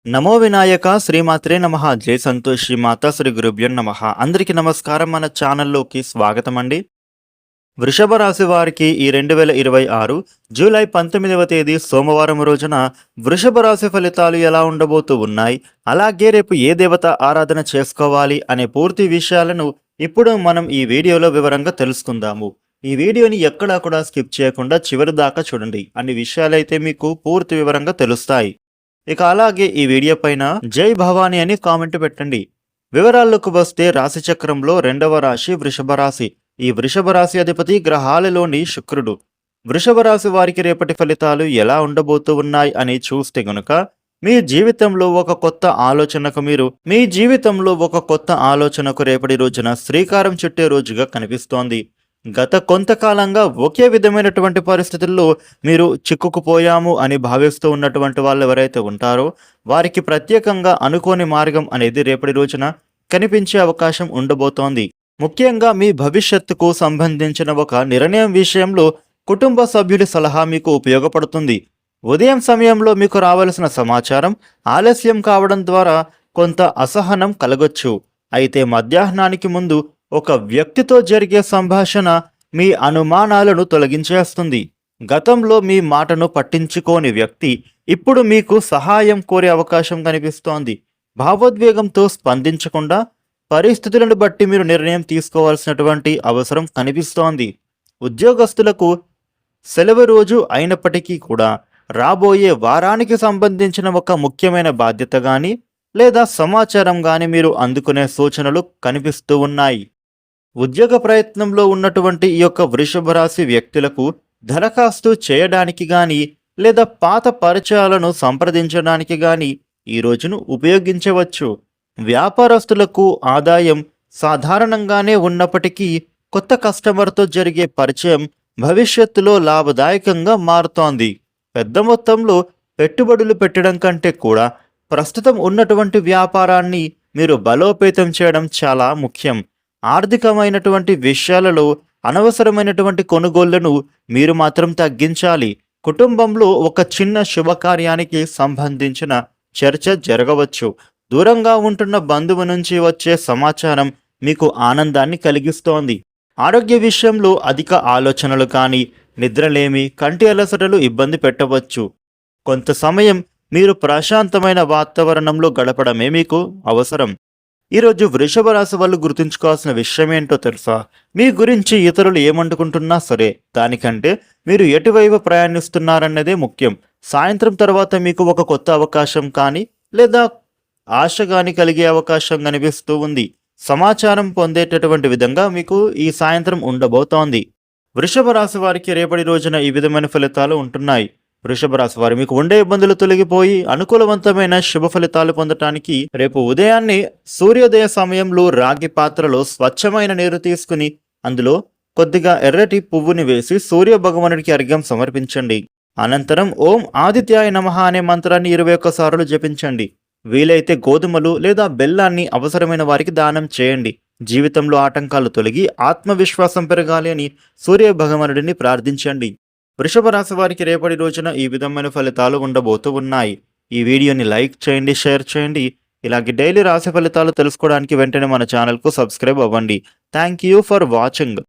నమో వినాయక శ్రీమాత్రే నమః. జై సంతోష్ శ్రీ మాతా శ్రీ గురుభ్యో నమః. అందరికీ నమస్కారం. మన ఛానల్లోకి స్వాగతం అండి. వృషభ రాశి వారికి ఈ 2026 జూలై 19వ తేదీ సోమవారం రోజున వృషభ రాశి ఫలితాలు ఎలా ఉండబోతూ ఉన్నాయి, అలాగే రేపు ఏ దేవత ఆరాధన చేసుకోవాలి అనే పూర్తి విషయాలను ఇప్పుడు మనం ఈ వీడియోలో వివరంగా తెలుసుకుందాము. ఈ వీడియోని ఎక్కడా కూడా స్కిప్ చేయకుండా చివరి దాకా చూడండి. అన్ని విషయాలైతే మీకు పూర్తి వివరంగా తెలుస్తాయి. ఇక అలాగే ఈ వీడియో పైన జై భవాని అని కామెంట్ పెట్టండి. వివరాల్లోకి వస్తే రాశి చక్రంలో రెండవ రాశి వృషభ రాశి. ఈ వృషభ రాశి అధిపతి గ్రహాలలోని శుక్రుడు. వృషభ రాశి వారికి రేపటి ఫలితాలు ఎలా ఉండబోతూ ఉన్నాయి అని చూస్తే గనుక మీ జీవితంలో ఒక కొత్త ఆలోచనకు రేపటి రోజున శ్రీకారం చుట్టే రోజుగా కనిపిస్తోంది. గత కొంతకాలంగా ఒకే విధమైనటువంటి పరిస్థితుల్లో మీరు చిక్కుకుపోయాము అని భావిస్తూ ఉన్నటువంటి వాళ్ళు ఎవరైతే ఉంటారో వారికి ప్రత్యేకంగా అనుకోని మార్గం అనేది రేపటి రోజున కనిపించే అవకాశం ఉండబోతోంది. ముఖ్యంగా మీ భవిష్యత్తుకు సంబంధించిన ఒక నిర్ణయం విషయంలో కుటుంబ సభ్యుడి సలహా మీకు ఉపయోగపడుతుంది. ఉదయం సమయంలో మీకు రావాల్సిన సమాచారం ఆలస్యం కావడం ద్వారా కొంత అసహనం కలగొచ్చు. అయితే మధ్యాహ్నానికి ముందు ఒక వ్యక్తితో జరిగే సంభాషణ మీ అనుమానాలను తొలగించేస్తుంది. గతంలో మీ మాటను పట్టించుకోని వ్యక్తి ఇప్పుడు మీకు సహాయం కోరే అవకాశం కనిపిస్తోంది. భావోద్వేగంతో స్పందించకుండా పరిస్థితులను బట్టి మీరు నిర్ణయం తీసుకోవాల్సినటువంటి అవసరం కనిపిస్తోంది. ఉద్యోగస్తులకు సెలవు రోజు అయినప్పటికీ కూడా రాబోయే వారానికి సంబంధించిన ఒక ముఖ్యమైన బాధ్యత కానీ లేదా సమాచారం కానీ మీరు అందుకునే సూచనలు కనిపిస్తూ ఉన్నాయి. ఉద్యోగ ప్రయత్నంలో ఉన్నటువంటి ఈ యొక్క వృషభ రాశి వ్యక్తులకు దరఖాస్తు చేయడానికి గాని లేదా పాత పరిచయాలను సంప్రదించడానికి గాని ఈ రోజును ఉపయోగించవచ్చు. వ్యాపారస్తులకు ఆదాయం సాధారణంగానే ఉన్నప్పటికీ కొత్త కస్టమర్తో జరిగే పరిచయం భవిష్యత్తులో లాభదాయకంగా మారుతోంది. పెద్ద మొత్తంలో పెట్టుబడులు పెట్టడం కంటే కూడా ప్రస్తుతం ఉన్నటువంటి వ్యాపారాన్ని మీరు బలోపేతం చేయడం చాలా ముఖ్యం. ఆర్థికమైనటువంటి విషయాలలో అనవసరమైనటువంటి కొనుగోళ్లను మీరు మాత్రం తగ్గించాలి. కుటుంబంలో ఒక చిన్న శుభకార్యానికి సంబంధించిన చర్చ జరగవచ్చు. దూరంగా ఉంటున్న బంధువు నుంచి వచ్చే సమాచారం మీకు ఆనందాన్ని కలిగిస్తోంది. ఆరోగ్య విషయంలో అధిక ఆలోచనలు కానీ నిద్రలేమి, కంటి అలసటలు ఇబ్బంది పెట్టవచ్చు. కొంత సమయం మీరు ప్రశాంతమైన వాతావరణంలో గడపడమే మీకు అవసరం. ఈరోజు వృషభ రాశి వాళ్ళు గుర్తుంచుకోవాల్సిన విషయం ఏంటో తెలుసా? మీ గురించి ఇతరులు ఏమంటుకుంటున్నా సరే దానికంటే మీరు ఎటువైపు ప్రయాణిస్తున్నారన్నదే ముఖ్యం. సాయంత్రం తర్వాత మీకు ఒక కొత్త అవకాశం కానీ లేదా ఆశ కానీ కలిగే అవకాశం కనిపిస్తూ ఉంది. సమాచారం పొందేటటువంటి విధంగా మీకు ఈ సాయంత్రం ఉండబోతోంది. వృషభ రాశి వారికి రేపటి రోజున ఈ విధమైన ఫలితాలు ఉంటున్నాయి. వృషభ రాశి వారు మీకు ఉండే ఇబ్బందులు తొలగిపోయి అనుకూలవంతమైన శుభ ఫలితాలు పొందటానికి రేపు ఉదయాన్నే సూర్యోదయ సమయంలో రాగి పాత్రలో స్వచ్ఛమైన నీరు తీసుకుని అందులో కొద్దిగా ఎర్రటి పువ్వుని వేసి సూర్య భగవానుడికి అర్ఘ్యం సమర్పించండి. అనంతరం ఓం ఆదిత్యాయ నమః అనే మంత్రాన్ని 21 సార్లు జపించండి. వీలైతే గోధుమలు లేదా బెల్లాన్ని అవసరమైన వారికి దానం చేయండి. జీవితంలో ఆటంకాలు తొలగి ఆత్మవిశ్వాసం పెరగాలి అని సూర్య భగవానుడిని ప్రార్థించండి. వృషభ రాశి వారికి రేపటి రోజున ఈ విధమైన ఫలితాలు ఉండబోతూ ఉన్నాయి. ఈ వీడియోని లైక్ చేయండి, షేర్ చేయండి. ఇలాగే డైలీ రాశి ఫలితాలు తెలుసుకోవడానికి వెంటనే మన ఛానల్కు సబ్స్క్రైబ్ అవ్వండి. Thank you for watching.